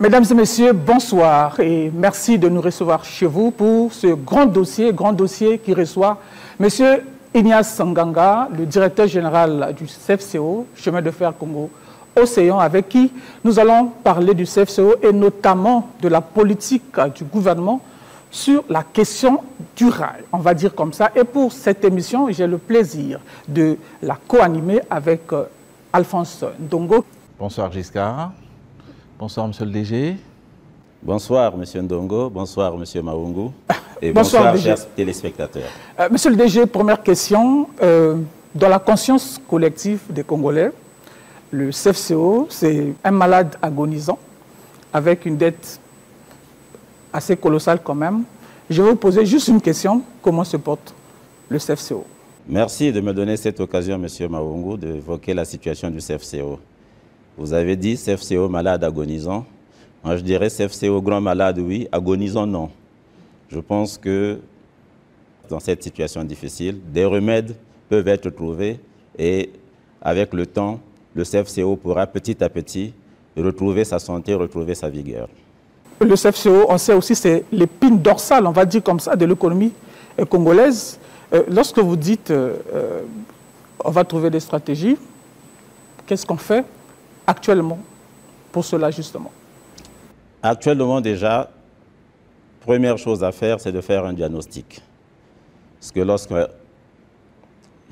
Mesdames et messieurs, bonsoir et merci de nous recevoir chez vous pour ce grand dossier qui reçoit M. Ignace Nganga, le directeur général du CFCO, Chemin de fer Congo Océan, avec qui nous allons parler du CFCO et notamment de la politique du gouvernement sur la question du rail, on va dire comme ça. Et pour cette émission, j'ai le plaisir de la co-animer avec Alphonse Ndongo. Bonsoir Giscard. Bonsoir Monsieur le DG. Bonsoir Monsieur Ndongo, bonsoir Monsieur Maungu et bonsoir chers téléspectateurs. Monsieur le DG, première question. Dans la conscience collective des Congolais, le CFCO, c'est un malade agonisant avec une dette assez colossale quand même. Je vais vous poser juste une question. Comment se porte le CFCO? Merci de me donner cette occasion, Monsieur Maungu, d'évoquer la situation du CFCO. Vous avez dit CFCO malade agonisant. Moi, je dirais CFCO grand malade, oui, agonisant, non. Je pense que dans cette situation difficile, des remèdes peuvent être trouvés et avec le temps, le CFCO pourra petit à petit retrouver sa santé, retrouver sa vigueur. Le CFCO, on sait aussi, c'est l'épine dorsale, on va dire comme ça, de l'économie congolaise. Lorsque vous dites on va trouver des stratégies, qu'est-ce qu'on fait actuellement pour cela justement? Actuellement déjà, première chose à faire, c'est de faire un diagnostic. Parce que lorsqu'il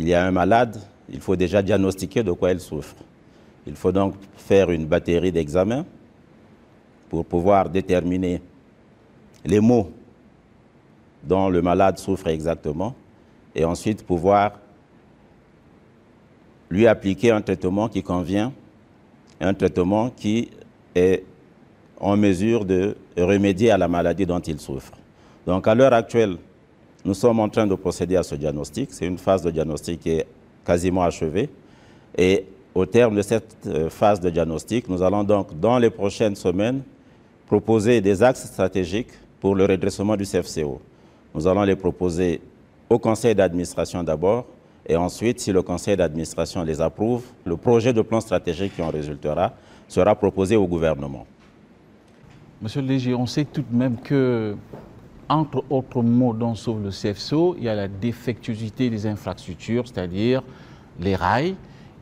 y a un malade, il faut déjà diagnostiquer de quoi il souffre. Il faut donc faire une batterie d'examens pour pouvoir déterminer les maux dont le malade souffre exactement et ensuite pouvoir lui appliquer un traitement qui convient, un traitement qui est en mesure de remédier à la maladie dont il souffre. Donc à l'heure actuelle, nous sommes en train de procéder à ce diagnostic. C'est une phase de diagnostic qui est quasiment achevée. Et au terme de cette phase de diagnostic, nous allons donc dans les prochaines semaines proposer des axes stratégiques pour le redressement du CFCO. Nous allons les proposer au conseil d'administration d'abord, et ensuite, si le conseil d'administration les approuve, le projet de plan stratégique qui en résultera sera proposé au gouvernement. Monsieur le DG, on sait tout de même que, entre autres mots dont sauve le CFCO, il y a la défectuosité des infrastructures, c'est-à-dire les rails,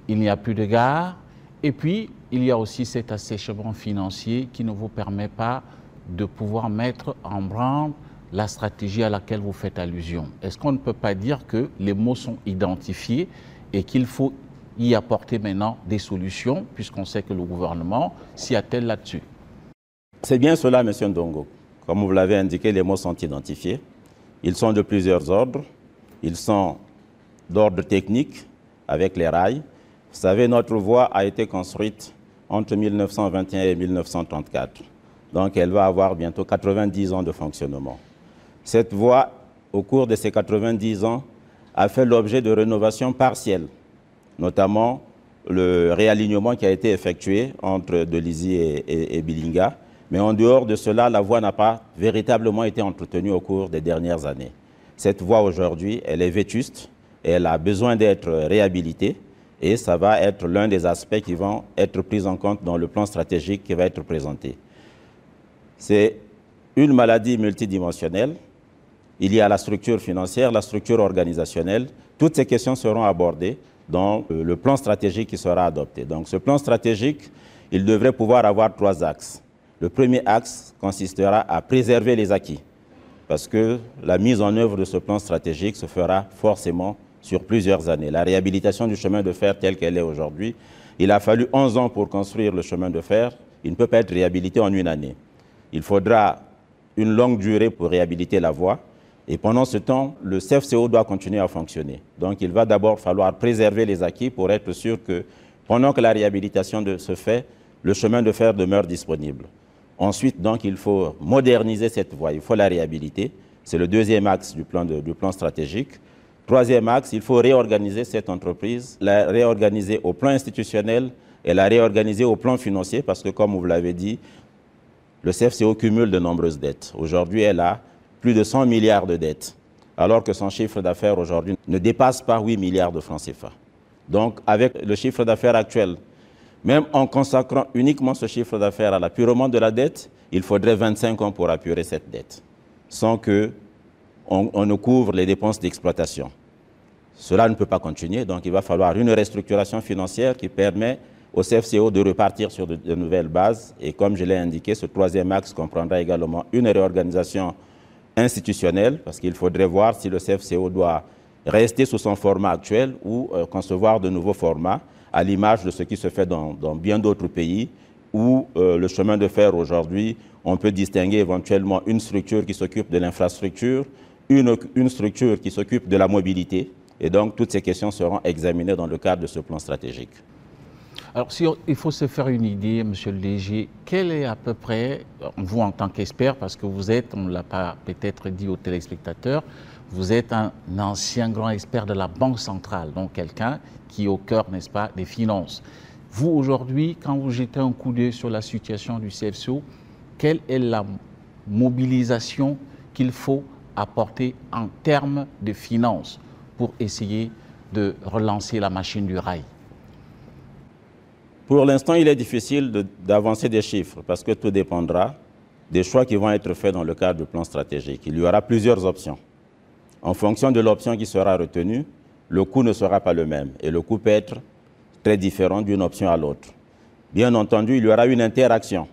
il n'y a plus de gares, et puis il y a aussi cet assèchement financier qui ne vous permet pas de pouvoir mettre en branle la stratégie à laquelle vous faites allusion. Est-ce qu'on ne peut pas dire que les mots sont identifiés et qu'il faut y apporter maintenant des solutions, puisqu'on sait que le gouvernement s'y attelle là-dessus? C'est bien cela, M. Ndongo. Comme vous l'avez indiqué, les mots sont identifiés. Ils sont de plusieurs ordres. Ils sont d'ordre technique, avec les rails. Vous savez, notre voie a été construite entre 1921 et 1934. Donc, elle va avoir bientôt 90 ans de fonctionnement. Cette voie, au cours de ces 90 ans, a fait l'objet de rénovations partielles, notamment le réalignement qui a été effectué entre Dolizy et Bilinga. Mais en dehors de cela, la voie n'a pas véritablement été entretenue au cours des dernières années. Cette voie aujourd'hui, elle est vétuste, elle a besoin d'être réhabilitée et ça va être l'un des aspects qui vont être pris en compte dans le plan stratégique qui va être présenté. C'est une maladie multidimensionnelle. Il y a la structure financière, la structure organisationnelle. Toutes ces questions seront abordées dans le plan stratégique qui sera adopté. Donc ce plan stratégique, il devrait pouvoir avoir 3 axes. Le premier axe consistera à préserver les acquis, parce que la mise en œuvre de ce plan stratégique se fera forcément sur plusieurs années. La réhabilitation du chemin de fer telle qu'elle est aujourd'hui, il a fallu 11 ans pour construire le chemin de fer. Il ne peut pas être réhabilité en une année. Il faudra une longue durée pour réhabiliter la voie. Et pendant ce temps, le CFCO doit continuer à fonctionner. Donc il va d'abord falloir préserver les acquis pour être sûr que pendant que la réhabilitation se fait, le chemin de fer demeure disponible. Ensuite, donc, il faut moderniser cette voie, il faut la réhabiliter. C'est le deuxième axe du plan stratégique. Troisième axe, il faut réorganiser cette entreprise, la réorganiser au plan institutionnel et la réorganiser au plan financier, parce que comme vous l'avez dit, le CFCO cumule de nombreuses dettes. Aujourd'hui, elle a plus de 100 milliards de dettes, alors que son chiffre d'affaires aujourd'hui ne dépasse pas 8 milliards de francs CFA. Donc, avec le chiffre d'affaires actuel, Même en consacrant uniquement ce chiffre d'affaires à l'apurement de la dette, il faudrait 25 ans pour apurer cette dette, sans qu'on ne couvre les dépenses d'exploitation. Cela ne peut pas continuer, donc il va falloir une restructuration financière qui permet au CFCO de repartir sur de nouvelles bases. Et comme je l'ai indiqué, ce troisième axe comprendra également une réorganisation institutionnelle, parce qu'il faudrait voir si le CFCO doit rester sous son format actuel ou concevoir de nouveaux formats, à l'image de ce qui se fait dans bien d'autres pays, où le chemin de fer aujourd'hui, on peut distinguer éventuellement une structure qui s'occupe de l'infrastructure, une structure qui s'occupe de la mobilité, et donc toutes ces questions seront examinées dans le cadre de ce plan stratégique. Alors, si il faut se faire une idée, Monsieur le DG, quel est à peu près, vous en tant qu'expert, parce que vous êtes, on ne l'a pas peut-être dit aux téléspectateurs, vous êtes un ancien grand expert de la Banque centrale, donc quelqu'un qui est au cœur, n'est-ce pas, des finances. Vous, aujourd'hui, quand vous jetez un coup d'œil sur la situation du CFCO, quelle est la mobilisation qu'il faut apporter en termes de finances pour essayer de relancer la machine du rail? Pour l'instant, il est difficile d'avancer des chiffres parce que tout dépendra des choix qui vont être faits dans le cadre du plan stratégique. Il y aura plusieurs options. En fonction de l'option qui sera retenue, le coût ne sera pas le même et le coût peut être très différent d'une option à l'autre. Bien entendu, il y aura une interaction.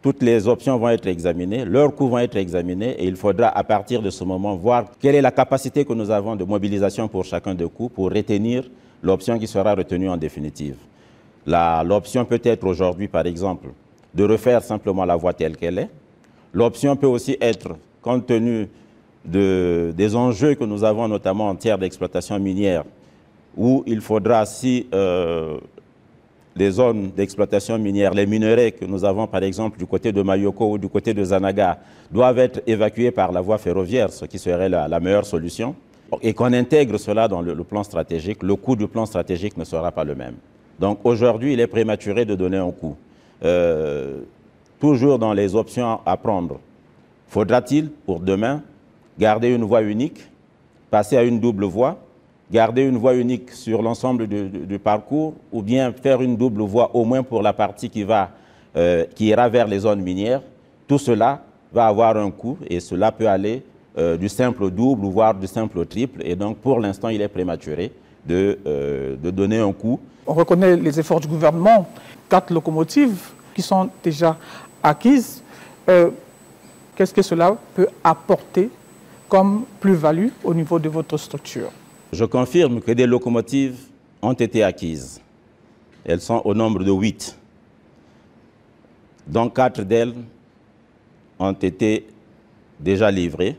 Toutes les options vont être examinées, leurs coûts vont être examinés et il faudra à partir de ce moment voir quelle est la capacité que nous avons de mobilisation pour chacun des coûts pour retenir l'option qui sera retenue en définitive. L'option peut être aujourd'hui, par exemple, de refaire simplement la voie telle qu'elle est. L'option peut aussi être, compte tenu des enjeux que nous avons, notamment en matière d'exploitation minière, où il faudra, si les zones d'exploitation minière, les minerais que nous avons, par exemple, du côté de Mayoko ou du côté de Zanaga, doivent être évacués par la voie ferroviaire, ce qui serait la meilleure solution, et qu'on intègre cela dans le plan stratégique, le coût du plan stratégique ne sera pas le même. Donc aujourd'hui, il est prématuré de donner un coût. Toujours dans les options à prendre, faudra-t-il, pour demain, garder une voie unique, passer à une double voie, garder une voie unique sur l'ensemble du parcours, ou bien faire une double voie au moins pour la partie qui ira vers les zones minières? Tout cela va avoir un coût et cela peut aller du simple au double, voire du simple au triple. Et donc, pour l'instant, il est prématuré de donner un coût. On reconnaît les efforts du gouvernement, 4 locomotives qui sont déjà acquises. Qu'est-ce que cela peut apporter comme plus-value au niveau de votre structure? Je confirme que des locomotives ont été acquises. Elles sont au nombre de 8. Donc 4 d'elles ont été déjà livrées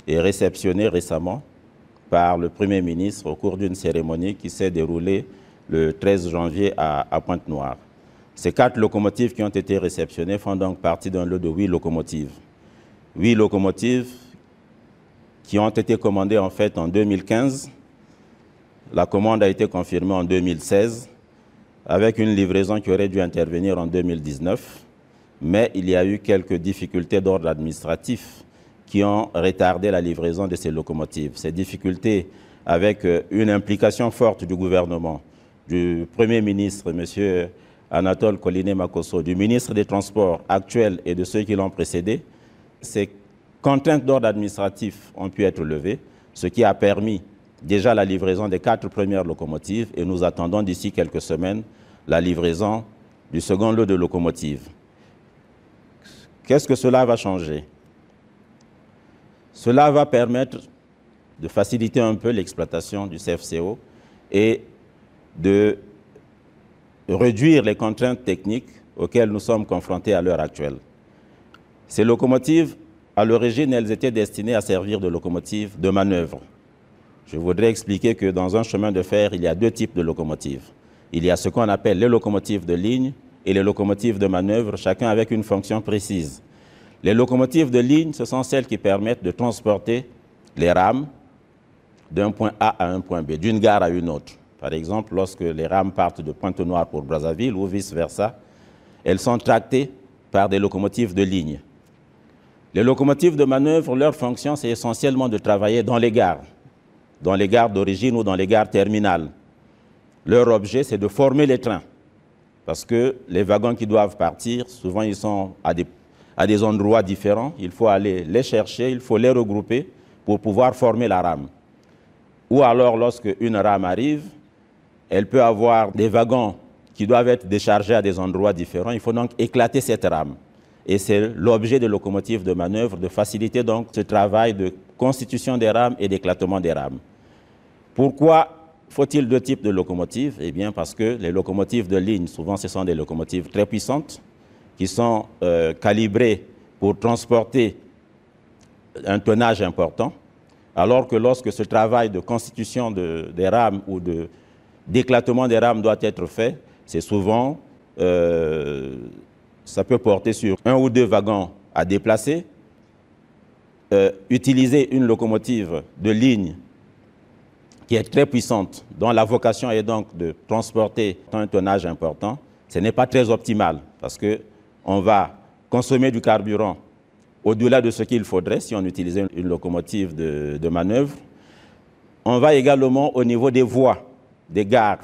et réceptionnées récemment par le Premier ministre au cours d'une cérémonie qui s'est déroulée le 13 janvier à Pointe-Noire. Ces 4 locomotives qui ont été réceptionnées font donc partie d'un lot de 8 locomotives. 8 locomotives qui ont été commandées en fait en 2015. La commande a été confirmée en 2016 avec une livraison qui aurait dû intervenir en 2019. Mais il y a eu quelques difficultés d'ordre administratif qui ont retardé la livraison de ces locomotives. Ces difficultés avec une implication forte du gouvernement, du Premier ministre, M. Anatole Koliné-Makosso, du ministre des Transports actuel et de ceux qui l'ont précédé, ces contraintes d'ordre administratif ont pu être levées, ce qui a permis déjà la livraison des 4 premières locomotives et nous attendons d'ici quelques semaines la livraison du second lot de locomotives. Qu'est-ce que cela va changer? Cela va permettre de faciliter un peu l'exploitation du CFCO et de réduire les contraintes techniques auxquelles nous sommes confrontés à l'heure actuelle. Ces locomotives, à l'origine, elles étaient destinées à servir de locomotives de manœuvre. Je voudrais expliquer que dans un chemin de fer, il y a 2 types de locomotives. Il y a ce qu'on appelle les locomotives de ligne et les locomotives de manœuvre, chacun avec une fonction précise. Les locomotives de ligne, ce sont celles qui permettent de transporter les rames d'un point A à un point B, d'une gare à une autre. Par exemple, lorsque les rames partent de Pointe-Noire pour Brazzaville ou vice-versa, elles sont tractées par des locomotives de ligne. Les locomotives de manœuvre, leur fonction, c'est essentiellement de travailler dans les gares d'origine ou dans les gares terminales. Leur objet, c'est de former les trains. Parce que les wagons qui doivent partir, souvent ils sont à des endroits différents. Il faut aller les chercher, il faut les regrouper pour pouvoir former la rame. Ou alors, lorsque une rame arrive, elle peut avoir des wagons qui doivent être déchargés à des endroits différents. Il faut donc éclater cette rame. Et c'est l'objet des locomotives de manœuvre, de faciliter donc ce travail de constitution des rames et d'éclatement des rames. Pourquoi faut-il deux types de locomotives? Eh bien, parce que les locomotives de ligne, souvent, ce sont des locomotives très puissantes qui sont calibrées pour transporter un tonnage important, alors que lorsque ce travail de constitution des rames ou d'éclatement des rames doit être fait, c'est souvent, ça peut porter sur un ou deux wagons à déplacer. Utiliser une locomotive de ligne qui est très puissante, dont la vocation est donc de transporter un tonnage important, ce n'est pas très optimal parce qu'on va consommer du carburant au-delà de ce qu'il faudrait si on utilisait une locomotive de manœuvre. On va également au niveau des voies, des gares.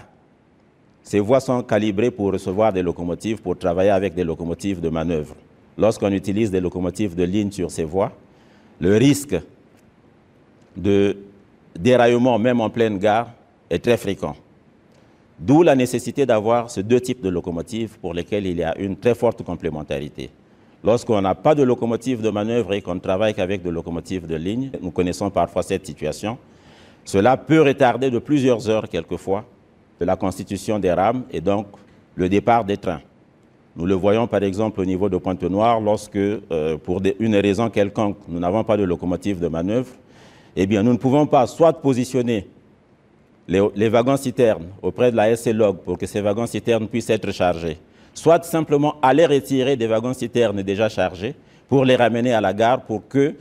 Ces voies sont calibrées pour recevoir des locomotives, pour travailler avec des locomotives de manœuvre. Lorsqu'on utilise des locomotives de ligne sur ces voies, le risque de déraillement, même en pleine gare, est très fréquent. D'où la nécessité d'avoir ces deux types de locomotives pour lesquels il y a une très forte complémentarité. Lorsqu'on n'a pas de locomotive de manœuvre et qu'on travaille qu'avec des locomotives de ligne, nous connaissons parfois cette situation, cela peut retarder de plusieurs heures quelquefois la constitution des rames et donc le départ des trains. Nous le voyons par exemple au niveau de Pointe-Noire, lorsque pour une raison quelconque, nous n'avons pas de locomotive de manœuvre, eh bien nous ne pouvons pas soit positionner les wagons-citernes auprès de la SC-Log pour que ces wagons-citernes puissent être chargés, soit simplement aller retirer des wagons-citernes déjà chargés pour les ramener à la gare pour que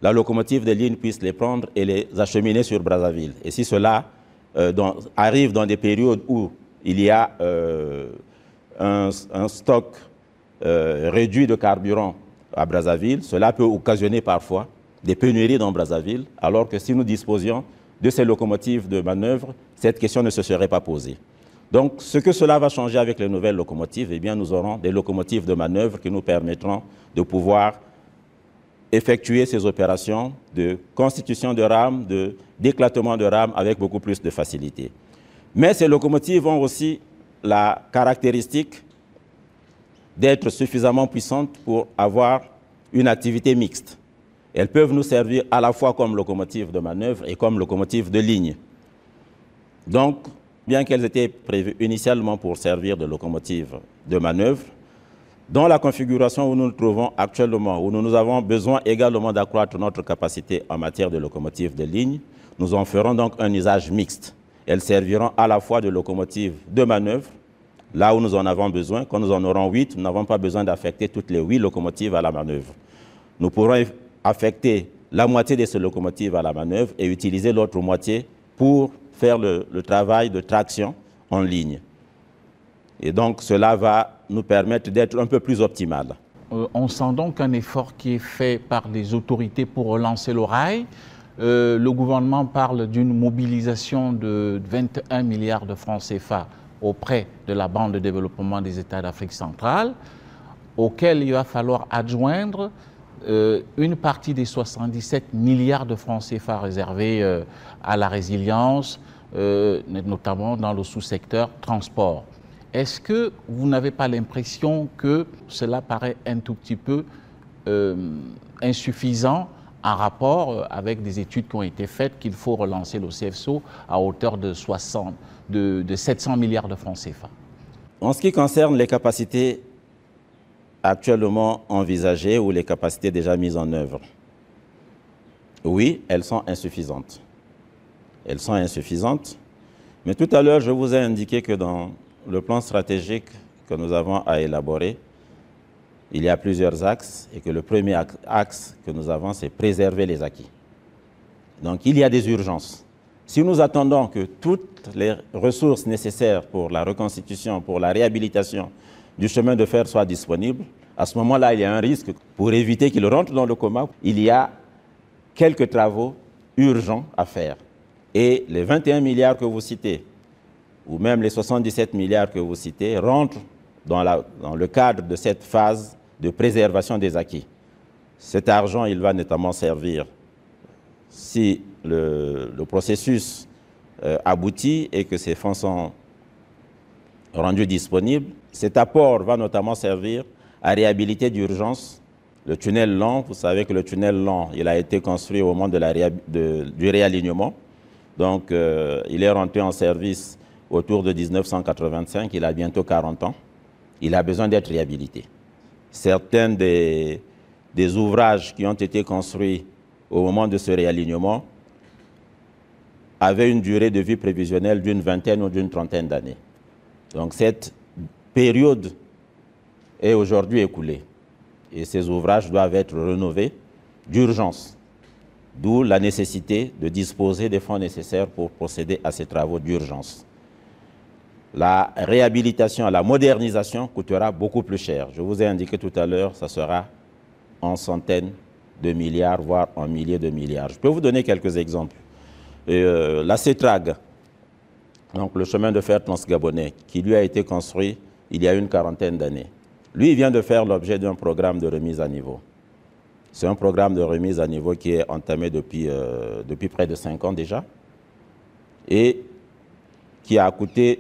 la locomotive de ligne puisse les prendre et les acheminer sur Brazzaville. Et si cela arrive dans des périodes où il y a un stock réduit de carburant à Brazzaville, cela peut occasionner parfois des pénuries dans Brazzaville, alors que si nous disposions de ces locomotives de manœuvre, cette question ne se serait pas posée. Donc, ce que cela va changer avec les nouvelles locomotives, eh bien, nous aurons des locomotives de manœuvre qui nous permettront de pouvoir effectuer ces opérations de constitution de rames, d'éclatement de rames avec beaucoup plus de facilité. Mais ces locomotives ont aussi la caractéristique d'être suffisamment puissantes pour avoir une activité mixte. Elles peuvent nous servir à la fois comme locomotives de manœuvre et comme locomotives de ligne. Donc, bien qu'elles étaient prévues initialement pour servir de locomotives de manœuvre, dans la configuration où nous nous trouvons actuellement, où nous avons besoin également d'accroître notre capacité en matière de locomotives de ligne, nous en ferons donc un usage mixte. Elles serviront à la fois de locomotives de manœuvre, là où nous en avons besoin. Quand nous en aurons 8, nous n'avons pas besoin d'affecter toutes les 8 locomotives à la manœuvre. Nous pourrons affecter la moitié de ces locomotives à la manœuvre et utiliser l'autre moitié pour faire le travail de traction en ligne. Et donc, cela va nous permettre d'être un peu plus optimal. On sent donc un effort qui est fait par les autorités pour relancer le rail. Le gouvernement parle d'une mobilisation de 21 milliards de francs CFA auprès de la Banque de développement des États d'Afrique centrale, auquel il va falloir adjoindre une partie des 77 milliards de francs CFA réservés à la résilience, notamment dans le sous-secteur transport. Est-ce que vous n'avez pas l'impression que cela paraît un tout petit peu insuffisant en rapport avec des études qui ont été faites qu'il faut relancer le CFSO à hauteur de 700 milliards de francs CFA? En ce qui concerne les capacités actuellement envisagées ou les capacités déjà mises en œuvre, oui, elles sont insuffisantes. Elles sont insuffisantes, mais tout à l'heure, je vous ai indiqué que dans le plan stratégique que nous avons à élaborer, il y a plusieurs axes et que le premier axe que nous avons, c'est préserver les acquis. Donc, il y a des urgences. Si nous attendons que toutes les ressources nécessaires pour la reconstitution, pour la réhabilitation du chemin de fer soient disponibles, à ce moment-là, il y a un risque. Pour éviter qu'il rentre dans le coma, il y a quelques travaux urgents à faire. Et les 21 milliards que vous citez, ou même les 77 milliards que vous citez, rentrent dans le cadre de cette phase de préservation des acquis. Cet argent, il va notamment servir, si le processus aboutit et que ces fonds sont rendus disponibles, cet apport va notamment servir à réhabiliter d'urgence le tunnel lent. Vous savez que le tunnel lent, il a été construit au moment du réalignement. Donc, il est rentré en service autour de 1985. Il a bientôt 40 ans. Il a besoin d'être réhabilité. Certains des ouvrages qui ont été construits au moment de ce réalignement avaient une durée de vie prévisionnelle d'une vingtaine ou d'une trentaine d'années. Donc, cette période est aujourd'hui écoulée. Et ces ouvrages doivent être rénovés d'urgence. D'où la nécessité de disposer des fonds nécessaires pour procéder à ces travaux d'urgence. La réhabilitation, la modernisation coûtera beaucoup plus cher. Je vous ai indiqué tout à l'heure, ça sera en centaines de milliards, voire en milliers de milliards. Je peux vous donner quelques exemples. La CETRAG, donc le chemin de fer transgabonais, qui lui a été construit il y a une quarantaine d'années. Lui, il vient de faire l'objet d'un programme de remise à niveau. C'est un programme de remise à niveau qui est entamé depuis près de 5 ans déjà et qui a coûté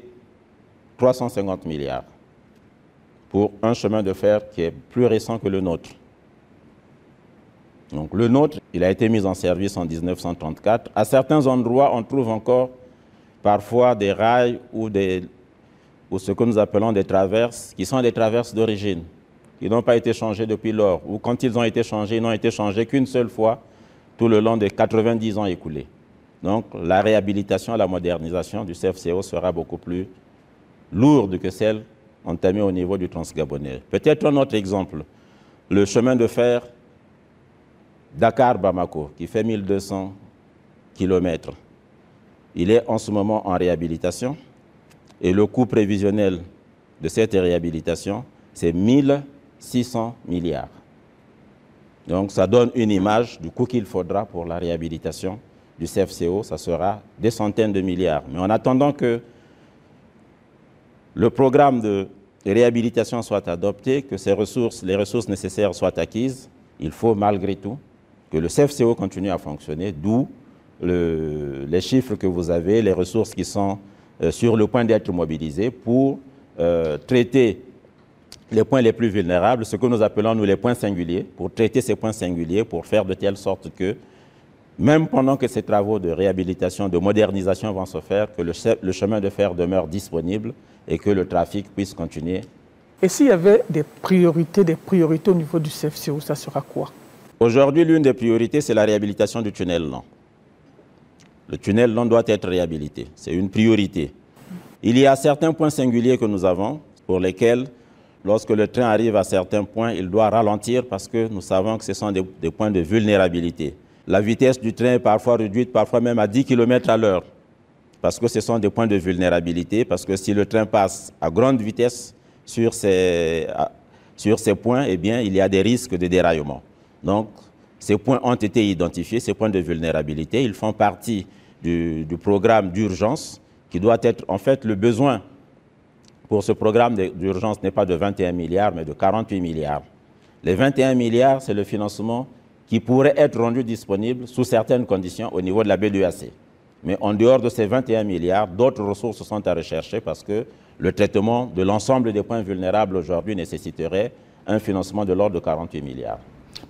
350 milliards pour un chemin de fer qui est plus récent que le nôtre. Donc le nôtre, il a été mis en service en 1934. À certains endroits, on trouve encore parfois des rails ou ce que nous appelons des traverses, qui sont des traverses d'origine, qui n'ont pas été changées depuis lors, ou quand ils ont été changés, ils n'ont été changés qu'une seule fois tout le long des 90 ans écoulés. Donc la réhabilitation, la modernisation du CFCO sera beaucoup plus lourde que celle entamée au niveau du Transgabonais. Peut-être un autre exemple, le chemin de fer Dakar-Bamako, qui fait 1200 km. Il est en ce moment en réhabilitation et le coût prévisionnel de cette réhabilitation, c'est 1600 milliards. Donc ça donne une image du coût qu'il faudra pour la réhabilitation du CFCO, ça sera des centaines de milliards. Mais en attendant que le programme de réhabilitation soit adopté, que les ressources nécessaires soient acquises, il faut malgré tout que le CFCO continue à fonctionner, d'où les chiffres que vous avez, les ressources qui sont sur le point d'être mobilisées pour traiter les points les plus vulnérables, ce que nous appelons nous les points singuliers, pour traiter ces points singuliers, pour faire de telle sorte que, même pendant que ces travaux de réhabilitation, de modernisation vont se faire, que le chemin de fer demeure disponible et que le trafic puisse continuer. Et s'il y avait des priorités au niveau du CFCO, ça sera quoi? Aujourd'hui, l'une des priorités, c'est la réhabilitation du tunnel lent. Le tunnel lent doit être réhabilité. C'est une priorité. Il y a certains points singuliers que nous avons pour lesquels, lorsque le train arrive à certains points, il doit ralentir parce que nous savons que ce sont des points de vulnérabilité. La vitesse du train est parfois réduite, parfois même à 10 km à l'heure, parce que ce sont des points de vulnérabilité, parce que si le train passe à grande vitesse sur ces points, eh bien, il y a des risques de déraillement. Donc, ces points ont été identifiés, ces points de vulnérabilité. Ils font partie du programme d'urgence qui doit être, en fait, le besoin pour ce programme d'urgence n'est pas de 21 milliards, mais de 48 milliards. Les 21 milliards, c'est le financement qui pourrait être rendu disponible sous certaines conditions au niveau de la BDAC. Mais en dehors de ces 21 milliards, d'autres ressources sont à rechercher parce que le traitement de l'ensemble des points vulnérables aujourd'hui nécessiterait un financement de l'ordre de 48 milliards.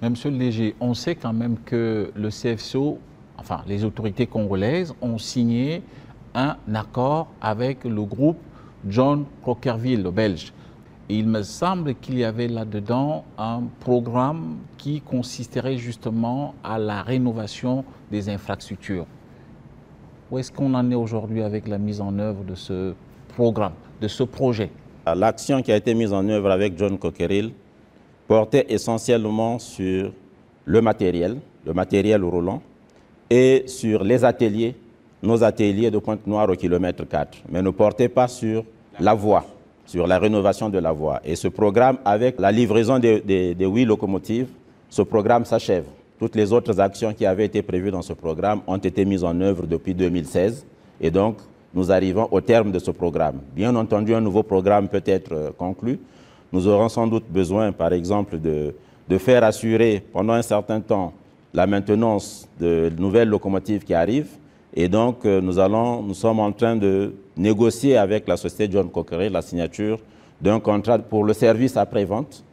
Mais Monsieur le Léger, on sait quand même que le CFCO, enfin les autorités congolaises, ont signé un accord avec le groupe John Crockerville, le Belge. Et il me semble qu'il y avait là-dedans un programme qui consisterait justement à la rénovation des infrastructures. Où est-ce qu'on en est aujourd'hui avec la mise en œuvre de ce programme, de ce projet? L'action qui a été mise en œuvre avec John Crockerville portait essentiellement sur le matériel roulant et sur les ateliers, nos ateliers de Pointe-Noire au kilomètre 4, mais ne portait pas sur la voie, sur la rénovation de la voie. Et ce programme, avec la livraison des 8 locomotives, ce programme s'achève. Toutes les autres actions qui avaient été prévues dans ce programme ont été mises en œuvre depuis 2016 et donc nous arrivons au terme de ce programme. Bien entendu, un nouveau programme peut être conclu. Nous aurons sans doute besoin, par exemple, de faire assurer pendant un certain temps la maintenance de nouvelles locomotives qui arrivent. Et donc, nous sommes en train de négocier avec la société John Cockerill la signature d'un contrat pour le service après-vente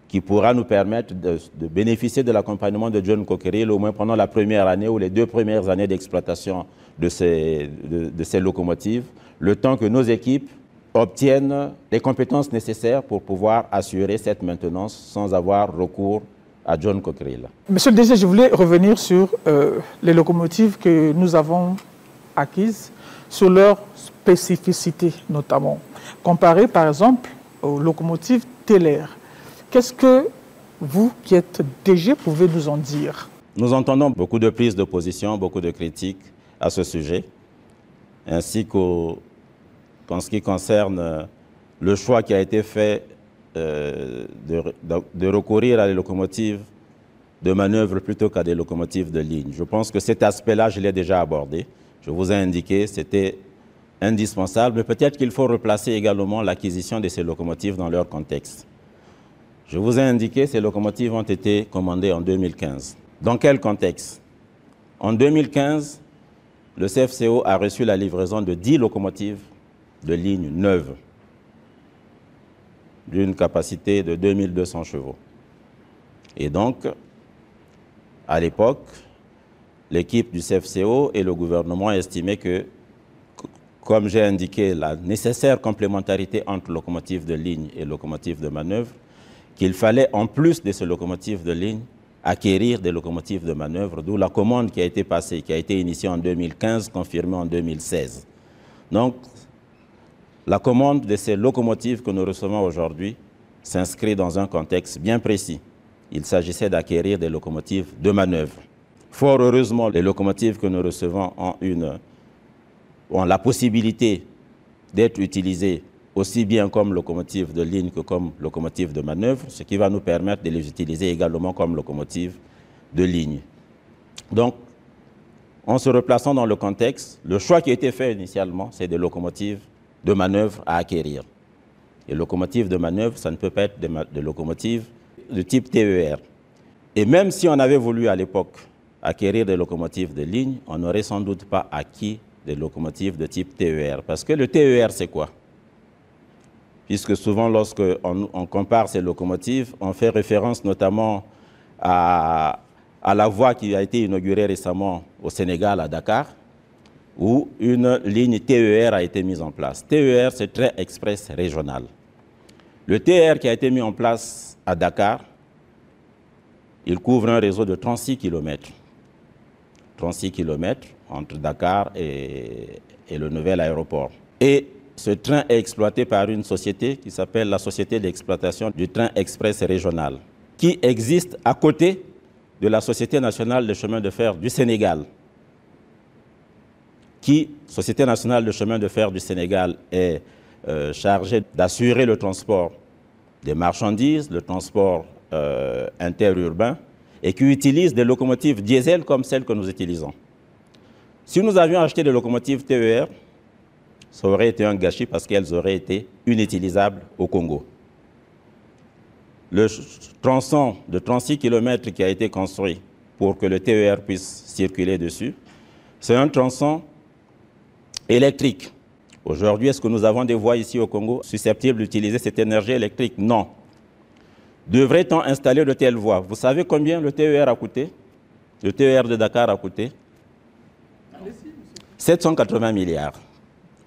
qui pourra nous permettre de bénéficier de l'accompagnement de John Cockerill au moins pendant la première année ou les 2 premières années d'exploitation de ces locomotives, le temps que nos équipes obtiennent les compétences nécessaires pour pouvoir assurer cette maintenance sans avoir recours à John Cockerill. Monsieur le DG, je voulais revenir sur les locomotives que nous avons acquises, sur leurs spécificités notamment. Comparé par exemple aux locomotives Teller. Qu'est-ce que vous, qui êtes DG, pouvez nous en dire? Nous entendons beaucoup de prises de position, beaucoup de critiques à ce sujet, ainsi qu'en ce qui concerne le choix qui a été fait de recourir à des locomotives de manœuvre plutôt qu'à des locomotives de ligne. Je pense que cet aspect-là, je l'ai déjà abordé. Je vous ai indiqué, c'était indispensable, mais peut-être qu'il faut replacer également l'acquisition de ces locomotives dans leur contexte. Je vous ai indiqué, ces locomotives ont été commandées en 2015. Dans quel contexte? En 2015, le CFCO a reçu la livraison de 10 locomotives de ligne neuves, d'une capacité de 2200 chevaux. Et donc, à l'époque, l'équipe du CFCO et le gouvernement estimaient que, comme j'ai indiqué, la nécessaire complémentarité entre locomotives de ligne et locomotives de manœuvre, qu'il fallait, en plus de ces locomotives de ligne, acquérir des locomotives de manœuvre, d'où la commande qui a été passée, qui a été initiée en 2015, confirmée en 2016. Donc, la commande de ces locomotives que nous recevons aujourd'hui s'inscrit dans un contexte bien précis. Il s'agissait d'acquérir des locomotives de manœuvre. Fort heureusement, les locomotives que nous recevons ont la possibilité d'être utilisées aussi bien comme locomotives de ligne que comme locomotives de manœuvre, ce qui va nous permettre de les utiliser également comme locomotives de ligne. Donc, en se replaçant dans le contexte, le choix qui a été fait initialement, c'est des locomotives de manœuvre à acquérir. Les locomotives de manœuvre, ça ne peut pas être des locomotives de type TER. Et même si on avait voulu à l'époque acquérir des locomotives de ligne, on n'aurait sans doute pas acquis des locomotives de type TER. Parce que le TER, c'est quoi? Puisque souvent, lorsqu'on compare ces locomotives, on fait référence notamment à la voie qui a été inaugurée récemment au Sénégal, à Dakar, où une ligne TER a été mise en place. TER, c'est train express régional. Le TER qui a été mis en place à Dakar, il couvre un réseau de 36 km. 36 km entre Dakar et le nouvel aéroport. Et ce train est exploité par une société qui s'appelle la Société d'exploitation du train express régional, qui existe à côté de la Société nationale de chemin de fer du Sénégal. Société nationale de chemin de fer du Sénégal est chargée d'assurer le transport des marchandises, le transport interurbain, et qui utilise des locomotives diesel comme celles que nous utilisons. Si nous avions acheté des locomotives TER, ça aurait été un gâchis parce qu'elles auraient été inutilisables au Congo. Le tronçon de 36 km qui a été construit pour que le TER puisse circuler dessus, c'est un tronçon électrique. Aujourd'hui, est-ce que nous avons des voies ici au Congo susceptibles d'utiliser cette énergie électrique? Non. Devrait-on installer de telles voies? Vous savez combien le TER a coûté? Le TER de Dakar a coûté 780 milliards.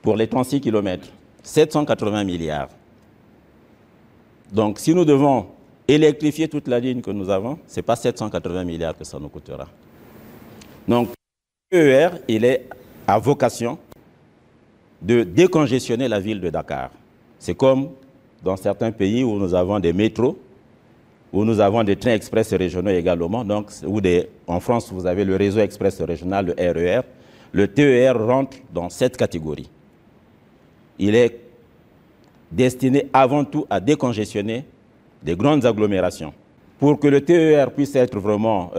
Pour les 36 km, 780 milliards. Donc, si nous devons électrifier toute la ligne que nous avons, ce n'est pas 780 milliards que ça nous coûtera. Donc, le TER, il est à vocation de décongestionner la ville de Dakar. C'est comme dans certains pays où nous avons des métros, où nous avons des trains express régionaux également. Donc, en France, vous avez le réseau express régional, le RER. Le TER rentre dans cette catégorie. Il est destiné avant tout à décongestionner des grandes agglomérations. Pour que le TER puisse être vraiment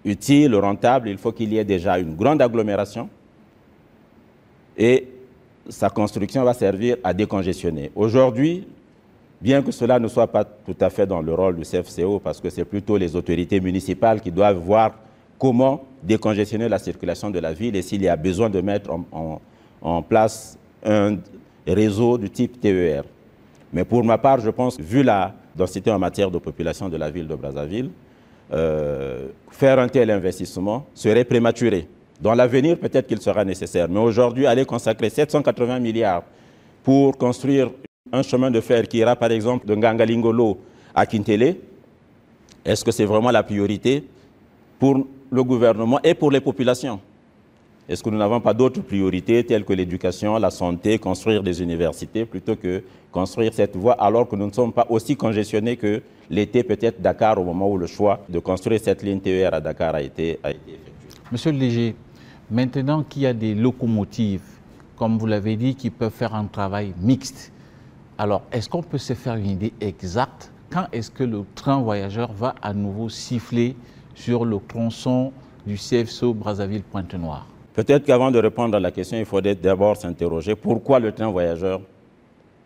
utile, rentable, il faut qu'il y ait déjà une grande agglomération et sa construction va servir à décongestionner. Aujourd'hui, bien que cela ne soit pas tout à fait dans le rôle du CFCO, parce que c'est plutôt les autorités municipales qui doivent voir comment décongestionner la circulation de la ville et s'il y a besoin de mettre en place un réseau du type TER. Mais pour ma part, je pense, vu la densité en matière de population de la ville de Brazzaville, faire un tel investissement serait prématuré. Dans l'avenir, peut-être qu'il sera nécessaire. Mais aujourd'hui, aller consacrer 780 milliards pour construire un chemin de fer qui ira par exemple de Ngangalingolo à Kintele, est-ce que c'est vraiment la priorité pour le gouvernement et pour les populations? Est-ce que nous n'avons pas d'autres priorités telles que l'éducation, la santé, construire des universités plutôt que construire cette voie alors que nous ne sommes pas aussi congestionnés que l'était peut-être Dakar au moment où le choix de construire cette ligne TER à Dakar a été effectué? Monsieur le DG, maintenant qu'il y a des locomotives, comme vous l'avez dit, qui peuvent faire un travail mixte, alors est-ce qu'on peut se faire une idée exacte quand est-ce que le train voyageur va à nouveau siffler sur le tronçon du CFCO Brazzaville-Pointe-Noire? Peut-être qu'avant de répondre à la question, il faudrait d'abord s'interroger pourquoi le train voyageur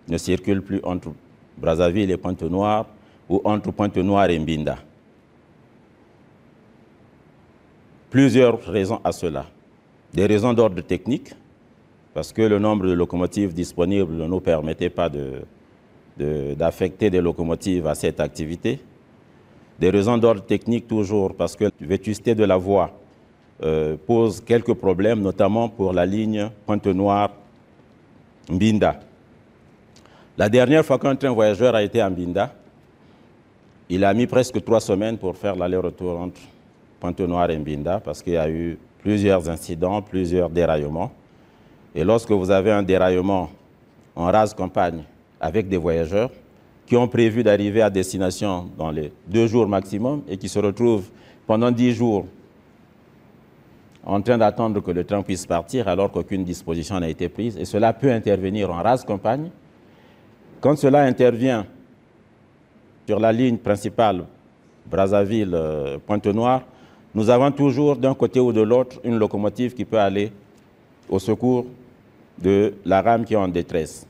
ne circule plus entre Brazzaville et Pointe-Noire ou entre Pointe-Noire et Mbinda. Plusieurs raisons à cela. Des raisons d'ordre technique, parce que le nombre de locomotives disponibles ne nous permettait pas d'affecter des locomotives à cette activité. Des raisons d'ordre technique toujours, parce que la vétusté de la voie pose quelques problèmes, notamment pour la ligne Pointe-Noire-Mbinda. La dernière fois qu'un train voyageur a été à Mbinda, il a mis presque 3 semaines pour faire l'aller-retour entre Pointe-Noire et Mbinda, parce qu'il y a eu plusieurs incidents, plusieurs déraillements. Et lorsque vous avez un déraillement en rase campagne avec des voyageurs qui ont prévu d'arriver à destination dans les 2 jours maximum et qui se retrouvent pendant 10 jours en train d'attendre que le train puisse partir alors qu'aucune disposition n'a été prise. Et cela peut intervenir en rase campagne. Quand cela intervient sur la ligne principale Brazzaville-Pointe-Noire, nous avons toujours d'un côté ou de l'autre une locomotive qui peut aller au secours de la rame qui est en détresse.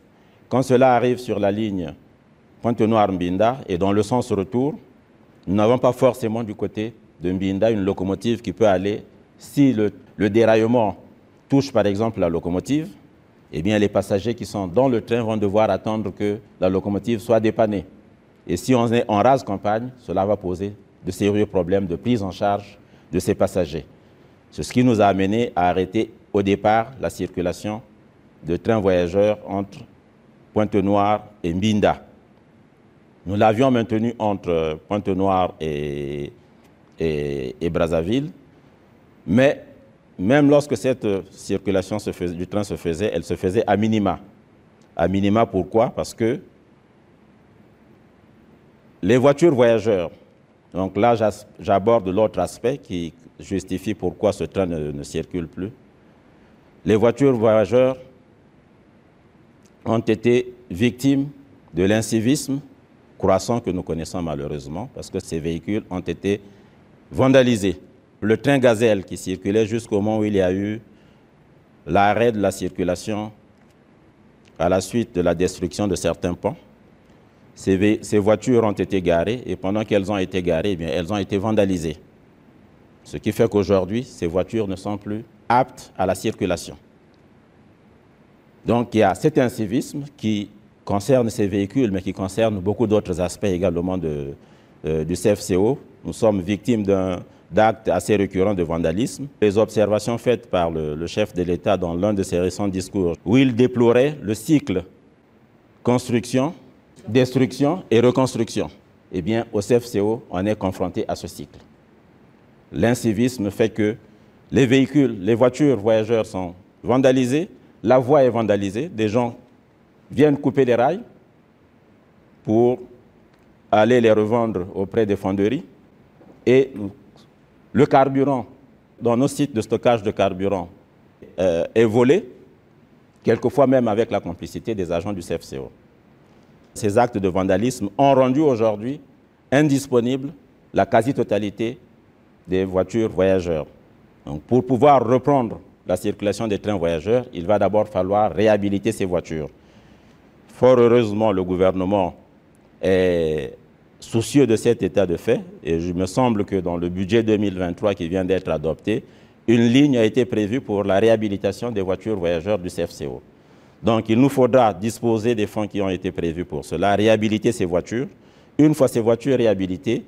Quand cela arrive sur la ligne Pointe-Noire-Mbinda et dans le sens retour, nous n'avons pas forcément du côté de Mbinda une locomotive qui peut aller. Si le déraillement touche par exemple la locomotive, eh bien les passagers qui sont dans le train vont devoir attendre que la locomotive soit dépannée. Et si on est en rase campagne, cela va poser de sérieux problèmes de prise en charge de ces passagers. C'est ce qui nous a amené à arrêter au départ la circulation de trains voyageurs entre Pointe-Noire et Mbinda. Nous l'avions maintenu entre Pointe-Noire et Brazzaville, mais même lorsque cette circulation du train se faisait, elle se faisait à minima. À minima, pourquoi? Parce que les voitures voyageurs, donc là j'aborde l'autre aspect qui justifie pourquoi ce train ne circule plus. Les voitures voyageurs ont été victimes de l'incivisme croissant que nous connaissons malheureusement, parce que ces véhicules ont été vandalisés. Le train Gazelle qui circulait jusqu'au moment où il y a eu l'arrêt de la circulation à la suite de la destruction de certains ponts, ces voitures ont été garées et pendant qu'elles ont été garées, eh bien, elles ont été vandalisées. Ce qui fait qu'aujourd'hui, ces voitures ne sont plus aptes à la circulation. Donc il y a cet incivisme qui concerne ces véhicules, mais qui concerne beaucoup d'autres aspects également du CFCO. Nous sommes victimes d'actes assez récurrents de vandalisme. Les observations faites par le chef de l'État dans l'un de ses récents discours, où il déplorait le cycle construction, destruction et reconstruction. Eh bien, au CFCO, on est confronté à ce cycle. L'incivisme fait que les véhicules, les voitures voyageurs sont vandalisées, la voie est vandalisée, des gens viennent couper les rails pour aller les revendre auprès des fonderies et le carburant dans nos sites de stockage de carburant est volé, quelquefois même avec la complicité des agents du CFCO. Ces actes de vandalisme ont rendu aujourd'hui indisponible la quasi-totalité des voitures voyageurs. Donc, pour pouvoir reprendre la circulation des trains voyageurs, il va d'abord falloir réhabiliter ces voitures. Fort heureusement, le gouvernement est soucieux de cet état de fait et il me semble que dans le budget 2023 qui vient d'être adopté, une ligne a été prévue pour la réhabilitation des voitures voyageurs du CFCO. Donc il nous faudra disposer des fonds qui ont été prévus pour cela, réhabiliter ces voitures. Une fois ces voitures réhabilitées,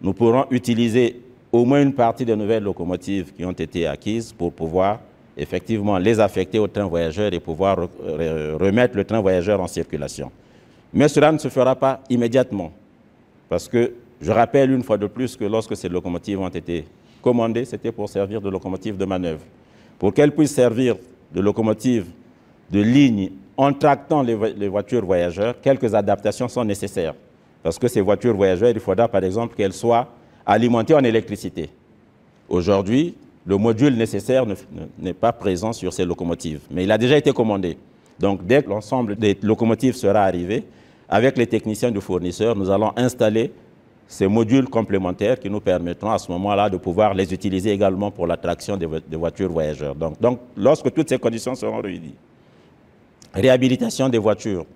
nous pourrons utiliser au moins une partie des nouvelles locomotives qui ont été acquises pour pouvoir effectivement les affecter au train voyageur et pouvoir remettre le train voyageur en circulation. Mais cela ne se fera pas immédiatement, parce que je rappelle une fois de plus que lorsque ces locomotives ont été commandées, c'était pour servir de locomotives de manœuvre. Pour qu'elles puissent servir de locomotives de ligne en tractant les voitures voyageurs, quelques adaptations sont nécessaires. Parce que ces voitures voyageurs, il faudra par exemple qu'elles soient alimentées en électricité. Aujourd'hui, le module nécessaire n'est pas présent sur ces locomotives, mais il a déjà été commandé. Donc dès que l'ensemble des locomotives sera arrivé, avec les techniciens du fournisseur, nous allons installer ces modules complémentaires qui nous permettront à ce moment-là de pouvoir les utiliser également pour l'attraction des voitures voyageurs. Donc lorsque toutes ces conditions seront réunies, réhabilitation des voitures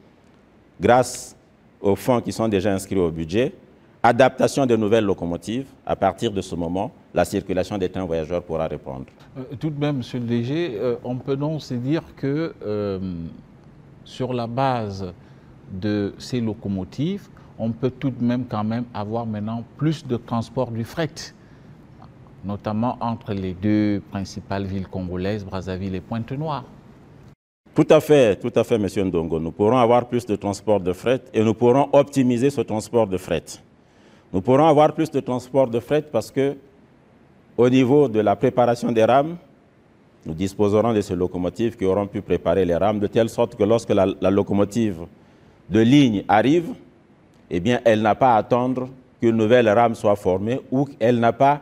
grâce aux fonds qui sont déjà inscrits au budget, adaptation de nouvelles locomotives, à partir de ce moment, la circulation des trains voyageurs pourra répondre. Tout de même, Monsieur le DG, on peut donc se dire que sur la base de ces locomotives, on peut tout de même quand même avoir maintenant plus de transport du fret, notamment entre les deux principales villes congolaises, Brazzaville et Pointe-Noire. Tout à fait, M. Ndongo. Nous pourrons avoir plus de transport de fret et nous pourrons optimiser ce transport de fret. Nous pourrons avoir plus de transport de fret parce que, au niveau de la préparation des rames, nous disposerons de ces locomotives qui auront pu préparer les rames de telle sorte que lorsque la locomotive de ligne arrive, eh bien, elle n'a pas à attendre qu'une nouvelle rame soit formée ou qu'elle n'a pas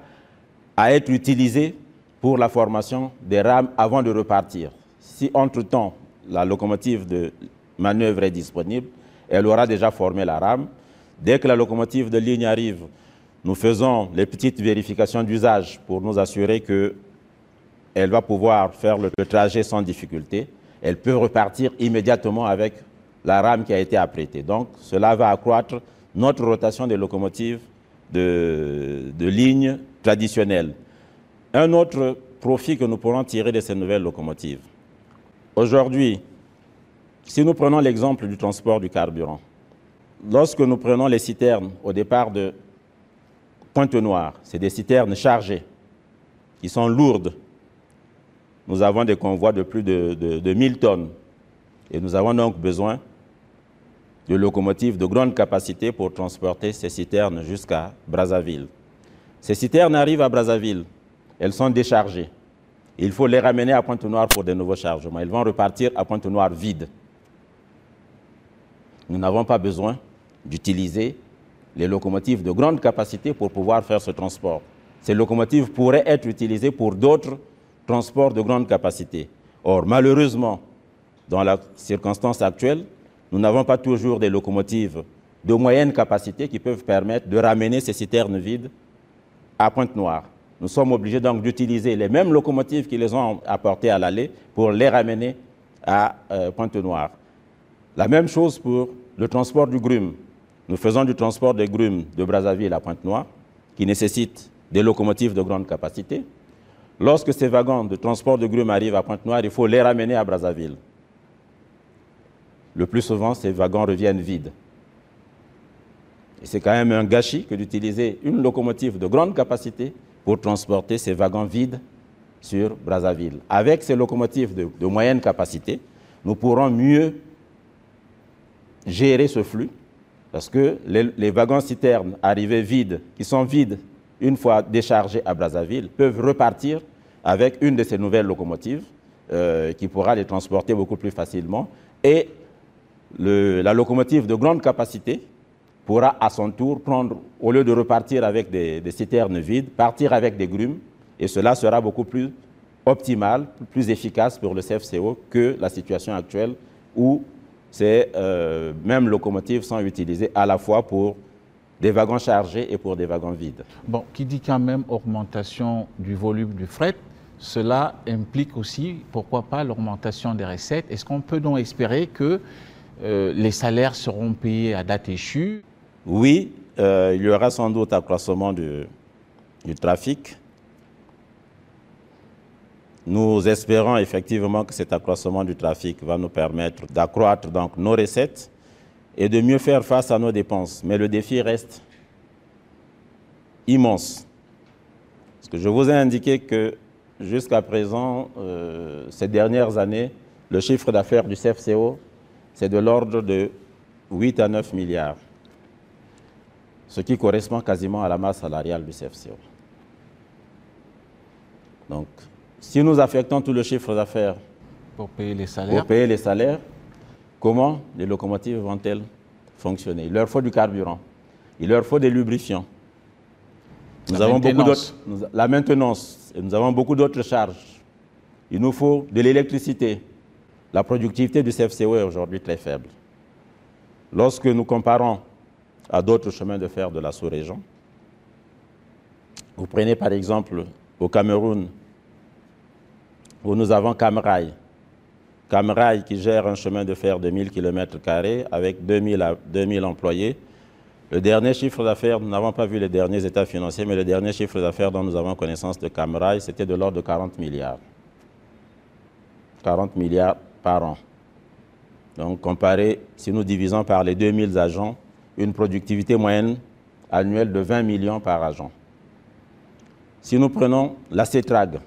à être utilisée pour la formation des rames avant de repartir. Si entre-temps, la locomotive de manœuvre est disponible, elle aura déjà formé la rame. Dès que la locomotive de ligne arrive, nous faisons les petites vérifications d'usage pour nous assurer qu'elle va pouvoir faire le trajet sans difficulté. Elle peut repartir immédiatement avec la rame qui a été apprêtée. Donc, cela va accroître notre rotation des locomotives de ligne traditionnelle. Un autre profit que nous pourrons tirer de ces nouvelles locomotives. Aujourd'hui, si nous prenons l'exemple du transport du carburant, lorsque nous prenons les citernes au départ de Pointe-Noire, c'est des citernes chargées, qui sont lourdes. Nous avons des convois de plus de 1000 tonnes. Et nous avons donc besoin de locomotives de grande capacité pour transporter ces citernes jusqu'à Brazzaville. Ces citernes arrivent à Brazzaville, elles sont déchargées. Il faut les ramener à Pointe-Noire pour de nouveaux chargements. Ils vont repartir à Pointe-Noire vides. Nous n'avons pas besoin d'utiliser les locomotives de grande capacité pour pouvoir faire ce transport. Ces locomotives pourraient être utilisées pour d'autres transports de grande capacité. Or, malheureusement, dans la circonstance actuelle, nous n'avons pas toujours des locomotives de moyenne capacité qui peuvent permettre de ramener ces citernes vides à Pointe-Noire. Nous sommes obligés donc d'utiliser les mêmes locomotives qui les ont apportées à l'aller pour les ramener à Pointe-Noire. La même chose pour le transport du grume. Nous faisons du transport des grumes de Brazzaville à Pointe-Noire, qui nécessite des locomotives de grande capacité. Lorsque ces wagons de transport de grumes arrivent à Pointe-Noire, il faut les ramener à Brazzaville. Le plus souvent, ces wagons reviennent vides. Et c'est quand même un gâchis que d'utiliser une locomotive de grande capacité pour transporter ces wagons vides sur Brazzaville. Avec ces locomotives de moyenne capacité, nous pourrons mieux gérer ce flux parce que les wagons citernes arrivés vides, qui sont vides une fois déchargés à Brazzaville, peuvent repartir avec une de ces nouvelles locomotives qui pourra les transporter beaucoup plus facilement. Et la locomotive de grande capacité pourra à son tour prendre, au lieu de repartir avec des citernes vides, partir avec des grumes, et cela sera beaucoup plus optimal, plus efficace pour le CFCO que la situation actuelle où ces mêmes locomotives sont utilisées à la fois pour des wagons chargés et pour des wagons vides. Bon, qui dit quand même augmentation du volume du fret, cela implique aussi, pourquoi pas, l'augmentation des recettes. Est-ce qu'on peut donc espérer que les salaires seront payés à date échue? Oui, il y aura sans doute accroissement du trafic. Nous espérons effectivement que cet accroissement du trafic va nous permettre d'accroître donc nos recettes et de mieux faire face à nos dépenses. Mais le défi reste immense. Parce que je vous ai indiqué que jusqu'à présent, ces dernières années, le chiffre d'affaires du CFCO, c'est de l'ordre de 8 à 9 milliards, ce qui correspond quasiment à la masse salariale du CFCO. Donc, si nous affectons tout le chiffre d'affaires pour payer les salaires, comment les locomotives vont-elles fonctionner? Il leur faut du carburant, il leur faut des lubrifiants. La maintenance, et nous avons beaucoup d'autres charges. Il nous faut de l'électricité. La productivité du CFCO est aujourd'hui très faible. Lorsque nous comparons à d'autres chemins de fer de la sous-région, vous prenez par exemple au Cameroun, où nous avons Camrail. Camrail qui gère un chemin de fer de 1000 km² avec 2000 employés. Le dernier chiffre d'affaires, nous n'avons pas vu les derniers états financiers, mais le dernier chiffre d'affaires dont nous avons connaissance de Camrail, c'était de l'ordre de 40 milliards. 40 milliards par an. Donc, comparé, si nous divisons par les 2000 agents, une productivité moyenne annuelle de 20 millions par agent. Si nous prenons la CETRAG,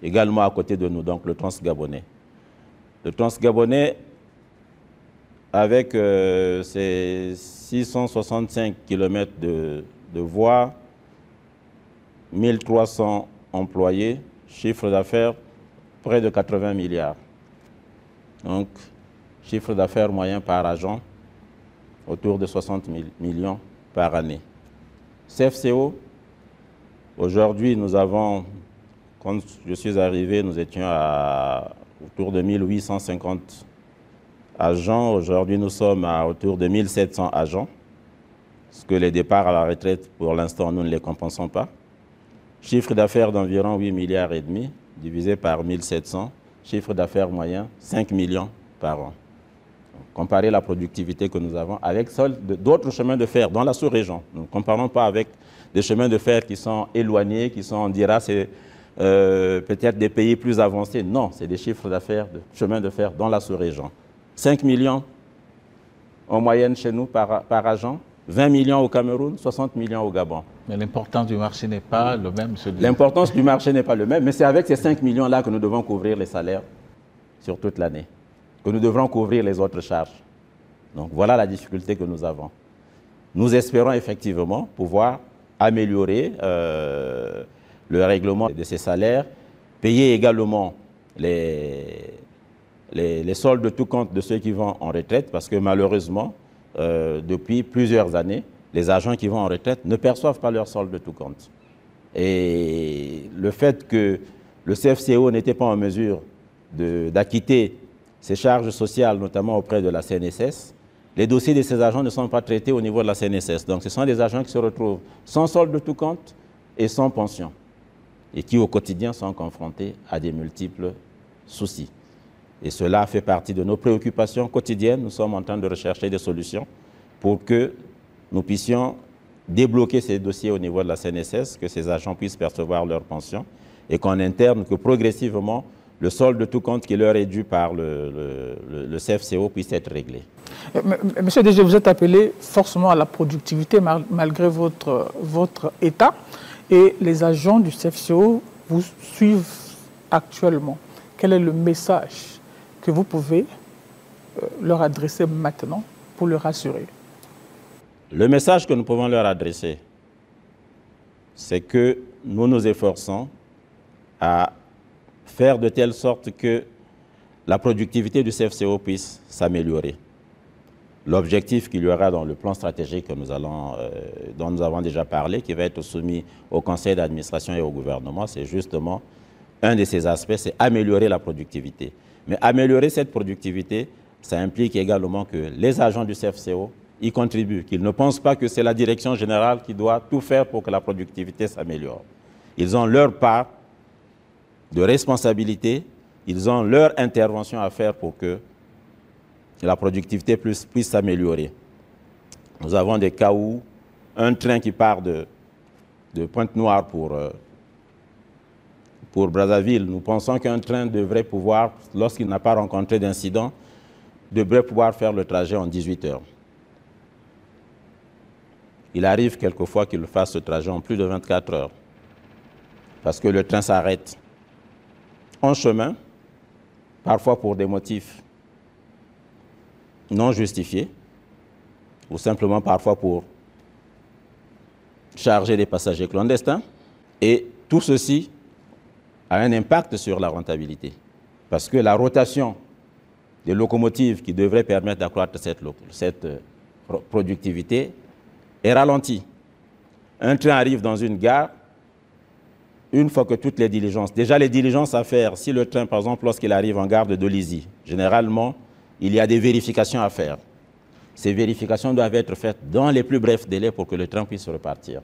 également à côté de nous, donc le Transgabonais. Le Transgabonais, avec ses 665 km de voies, 1300 employés, chiffre d'affaires près de 80 milliards. Donc, chiffre d'affaires moyen par agent, autour de 60 millions par année. CFCO, aujourd'hui, nous avons, quand je suis arrivé, nous étions autour de 1850 agents. Aujourd'hui, nous sommes autour de 1700 agents. Parce que les départs à la retraite, pour l'instant, nous ne les compensons pas. Chiffre d'affaires d'environ 8 milliards et demi, divisé par 1700. Chiffre d'affaires moyen, 5 millions par an. Comparer la productivité que nous avons avec d'autres chemins de fer dans la sous-région. Nous ne comparons pas avec des chemins de fer qui sont éloignés, qui sont, on dira, c'est peut-être des pays plus avancés. Non, c'est des chiffres d'affaires de chemins de fer dans la sous-région. 5 millions en moyenne chez nous par agent, 20 millions au Cameroun, 60 millions au Gabon. Mais l'importance du marché n'est pas le même. L'importance du marché n'est pas le même, mais c'est avec ces 5 millions-là que nous devons couvrir les salaires sur toute l'année, que nous devrons couvrir les autres charges. Donc voilà la difficulté que nous avons. Nous espérons effectivement pouvoir améliorer le règlement de ces salaires, payer également les soldes de tout compte de ceux qui vont en retraite, parce que malheureusement, depuis plusieurs années, les agents qui vont en retraite ne perçoivent pas leur solde de tout compte. Et le fait que le CFCO n'était pas en mesure d'acquitter ses charges sociales, notamment auprès de la CNSS, les dossiers de ces agents ne sont pas traités au niveau de la CNSS. Donc ce sont des agents qui se retrouvent sans solde de tout compte et sans pension, et qui au quotidien sont confrontés à des multiples soucis. Et cela fait partie de nos préoccupations quotidiennes. Nous sommes en train de rechercher des solutions pour que nous puissions débloquer ces dossiers au niveau de la CNSS, que ces agents puissent percevoir leur pension, et qu'en interne, que progressivement, le solde de tout compte qui leur est dû par le CFCO puisse être réglé. Monsieur DG, vous êtes appelé forcément à la productivité malgré votre état, et les agents du CFCO vous suivent actuellement. Quel est le message que vous pouvez leur adresser maintenant pour les rassurer? Le message que nous pouvons leur adresser, c'est que nous nous efforçons à faire de telle sorte que la productivité du CFCO puisse s'améliorer. L'objectif qu'il y aura dans le plan stratégique que dont nous avons déjà parlé, qui va être soumis au conseil d'administration et au gouvernement, c'est justement un de ces aspects, c'est améliorer la productivité. Mais améliorer cette productivité, ça implique également que les agents du CFCO y contribuent, qu'ils ne pensent pas que c'est la direction générale qui doit tout faire pour que la productivité s'améliore. Ils ont leur part de responsabilité, ils ont leur intervention à faire pour que la productivité puisse s'améliorer. Nous avons des cas où un train qui part de Pointe-Noire pour Brazzaville, nous pensons qu'un train devrait pouvoir, lorsqu'il n'a pas rencontré d'incident, devrait pouvoir faire le trajet en 18 heures. Il arrive quelquefois qu'il fasse ce trajet en plus de 24 heures, parce que le train s'arrête en chemin, parfois pour des motifs non justifiés, ou simplement parfois pour charger des passagers clandestins. Et tout ceci a un impact sur la rentabilité, parce que la rotation des locomotives qui devrait permettre d'accroître cette productivité est ralentie. Un train arrive dans une gare, une fois que toutes les diligences, déjà les diligences à faire, si le train, par exemple, lorsqu'il arrive en gare de Dolisie, généralement, il y a des vérifications à faire. Ces vérifications doivent être faites dans les plus brefs délais pour que le train puisse repartir.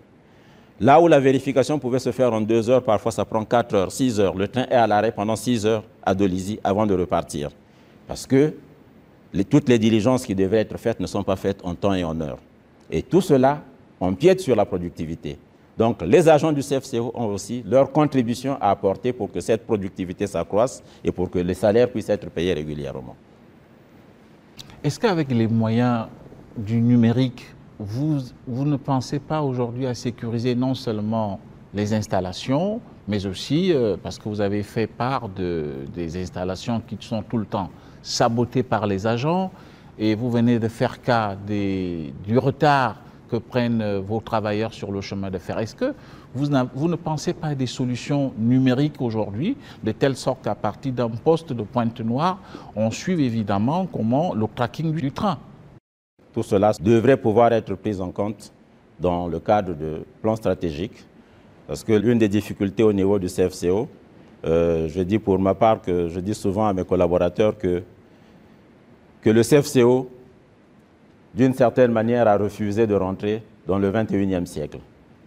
Là où la vérification pouvait se faire en 2 heures, parfois ça prend 4 heures, 6 heures. Le train est à l'arrêt pendant 6 heures à Dolisie avant de repartir. Parce que toutes les diligences qui devaient être faites ne sont pas faites en temps et en heure. Et tout cela empiète sur la productivité. Donc les agents du CFCO ont aussi leur contribution à apporter pour que cette productivité s'accroisse et pour que les salaires puissent être payés régulièrement. Est-ce qu'avec les moyens du numérique, vous ne pensez pas aujourd'hui à sécuriser non seulement les installations, mais aussi, parce que vous avez fait part des installations qui sont tout le temps sabotées par les agents, et vous venez de faire cas du retard que prennent vos travailleurs sur le chemin de fer. Est-ce que vous ne pensez pas à des solutions numériques aujourd'hui, de telle sorte qu'à partir d'un poste de Pointe-Noire, on suive évidemment comment le tracking du train? Tout cela devrait pouvoir être pris en compte dans le cadre de plans stratégiques, parce que l'une des difficultés au niveau du CFCO, je dis pour ma part, que je dis souvent à mes collaborateurs que le CFCO, d'une certaine manière, a refusé de rentrer dans le 21e siècle.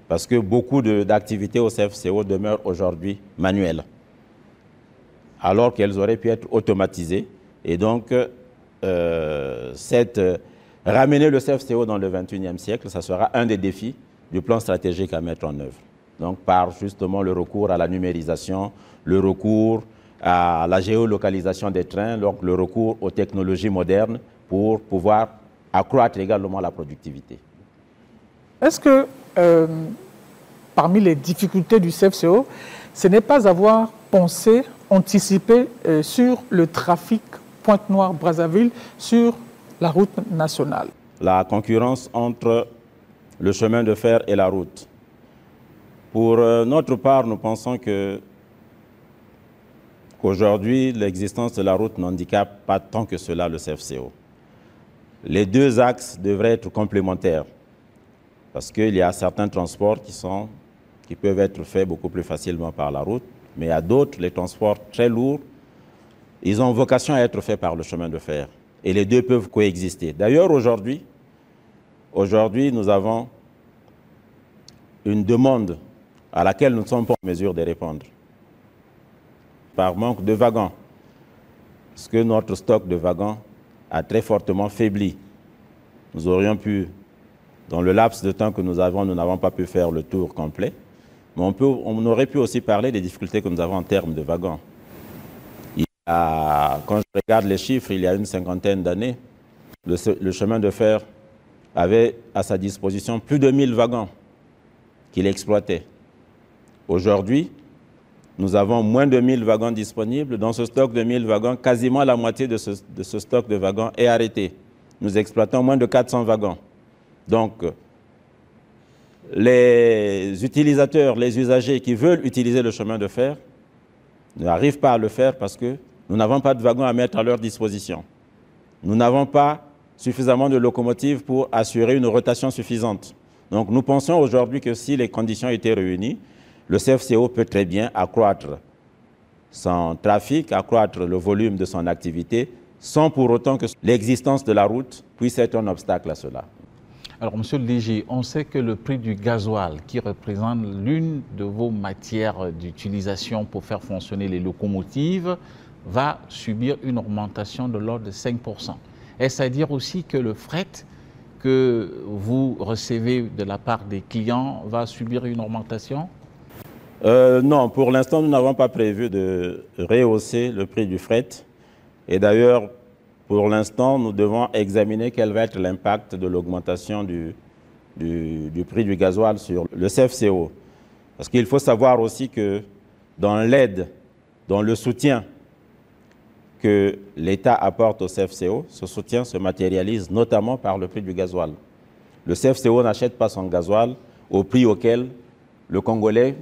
Parce que beaucoup d'activités au CFCO demeurent aujourd'hui manuelles, alors qu'elles auraient pu être automatisées. Et donc, ramener le CFCO dans le 21e siècle, ça sera un des défis du plan stratégique à mettre en œuvre. Donc, par justement le recours à la numérisation, le recours à la géolocalisation des trains, donc le recours aux technologies modernes pour pouvoir accroître également la productivité. Est-ce que parmi les difficultés du CFCO, ce n'est pas avoir pensé, anticipé sur le trafic Pointe-Noire-Brazzaville sur la route nationale? La concurrence entre le chemin de fer et la route. Pour notre part, nous pensons qu'aujourd'hui, l'existence de la route n'handicape pas tant que cela le CFCO. Les deux axes devraient être complémentaires, parce qu'il y a certains transports qui peuvent être faits beaucoup plus facilement par la route, mais à d'autres, les transports très lourds, ils ont vocation à être faits par le chemin de fer. Et les deux peuvent coexister. D'ailleurs, aujourd'hui, nous avons une demande à laquelle nous ne sommes pas en mesure de répondre, par manque de wagons, parce que notre stock de wagons a très fortement faibli. Nous aurions pu, dans le laps de temps que nous avons, nous n'avons pas pu faire le tour complet, mais on aurait pu aussi parler des difficultés que nous avons en termes de wagons. Quand je regarde les chiffres, il y a une 50aine d'années, le chemin de fer avait à sa disposition plus de 1000 wagons qu'il exploitait. Aujourd'hui, nous avons moins de 1000 wagons disponibles. Dans ce stock de 1000 wagons, quasiment la moitié de ce stock de wagons est arrêté. Nous exploitons moins de 400 wagons. Donc, les utilisateurs, les usagers qui veulent utiliser le chemin de fer n'arrivent pas à le faire parce que nous n'avons pas de wagons à mettre à leur disposition. Nous n'avons pas suffisamment de locomotives pour assurer une rotation suffisante. Donc nous pensons aujourd'hui que si les conditions étaient réunies, le CFCO peut très bien accroître son trafic, accroître le volume de son activité, sans pour autant que l'existence de la route puisse être un obstacle à cela. Alors, monsieur le DG, on sait que le prix du gasoil, qui représente l'une de vos matières d'utilisation pour faire fonctionner les locomotives, va subir une augmentation de l'ordre de 5%. Est-ce à dire aussi que le fret que vous recevez de la part des clients va subir une augmentation? Non, pour l'instant, nous n'avons pas prévu de rehausser le prix du fret. Et d'ailleurs, pour l'instant, nous devons examiner quel va être l'impact de l'augmentation du prix du gasoil sur le CFCO. Parce qu'il faut savoir aussi que dans l'aide, dans le soutien que l'État apporte au CFCO, ce soutien se matérialise notamment par le prix du gasoil. Le CFCO n'achète pas son gasoil au prix auquel le Congolais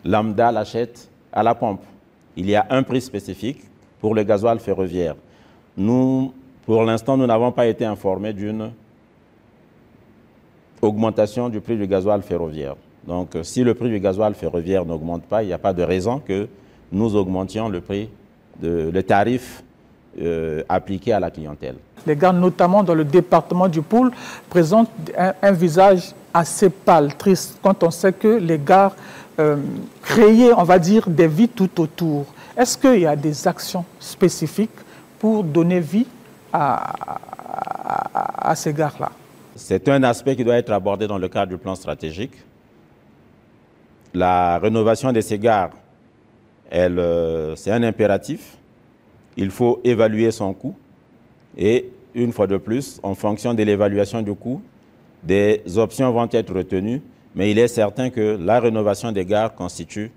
lambda l'achète à la pompe. Il y a un prix spécifique pour le gasoil ferroviaire. Nous, pour l'instant, nous n'avons pas été informés d'une augmentation du prix du gasoil ferroviaire. Donc, si le prix du gasoil ferroviaire n'augmente pas, il n'y a pas de raison que nous augmentions le tarif appliqué à la clientèle. Les gares, notamment dans le département du Poul, présentent un visage assez pâle, triste, quand on sait que les gares créaient, on va dire, des vies tout autour. Est-ce qu'il y a des actions spécifiques pour donner vie à ces gares-là? C'est un aspect qui doit être abordé dans le cadre du plan stratégique. La rénovation de ces gares, c'est un impératif. Il faut évaluer son coût et, une fois de plus, en fonction de l'évaluation du coût, des options vont être retenues, mais il est certain que la rénovation des gares constitue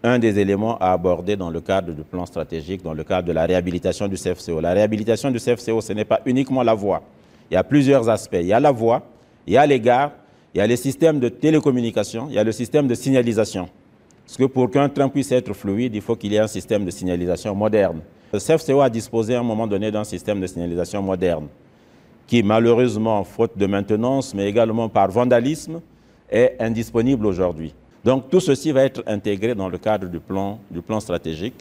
un des éléments à aborder dans le cadre du plan stratégique, dans le cadre de la réhabilitation du CFCO. La réhabilitation du CFCO, ce n'est pas uniquement la voie. Il y a plusieurs aspects. Il y a la voie, il y a les gares, il y a les systèmes de télécommunication, il y a le système de signalisation. Parce que pour qu'un train puisse être fluide, il faut qu'il y ait un système de signalisation moderne. Le CFCO a disposé à un moment donné d'un système de signalisation moderne qui, malheureusement, faute de maintenance, mais également par vandalisme, est indisponible aujourd'hui. Donc tout ceci va être intégré dans le cadre du plan stratégique,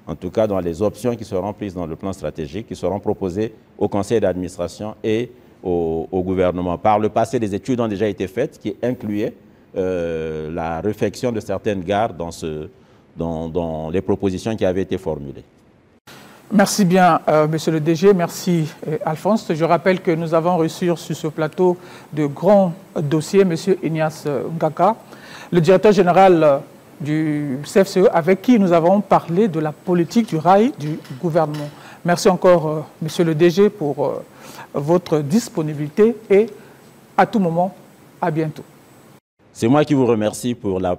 en tout cas dans les options qui seront prises dans le plan stratégique, qui seront proposées au conseil d'administration et au gouvernement. Par le passé, des études ont déjà été faites qui incluaient la réfection de certaines gares dans les propositions qui avaient été formulées. Merci bien, Monsieur le DG. Merci, Alphonse. Je rappelle que nous avons reçu sur ce plateau de grands dossiers, Monsieur Ignace Ngaka, le directeur général du CFCE, avec qui nous avons parlé de la politique du rail du gouvernement. Merci encore, Monsieur le DG, pour votre disponibilité et à tout moment, à bientôt. C'est moi qui vous remercie pour la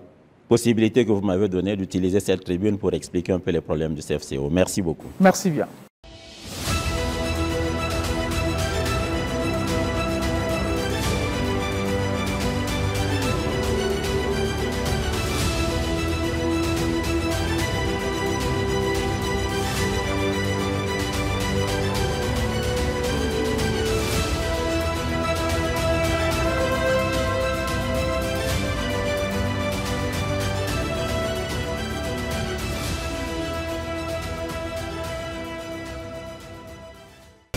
possibilité que vous m'avez donnée d'utiliser cette tribune pour expliquer un peu les problèmes du CFCO. Merci beaucoup. Merci bien.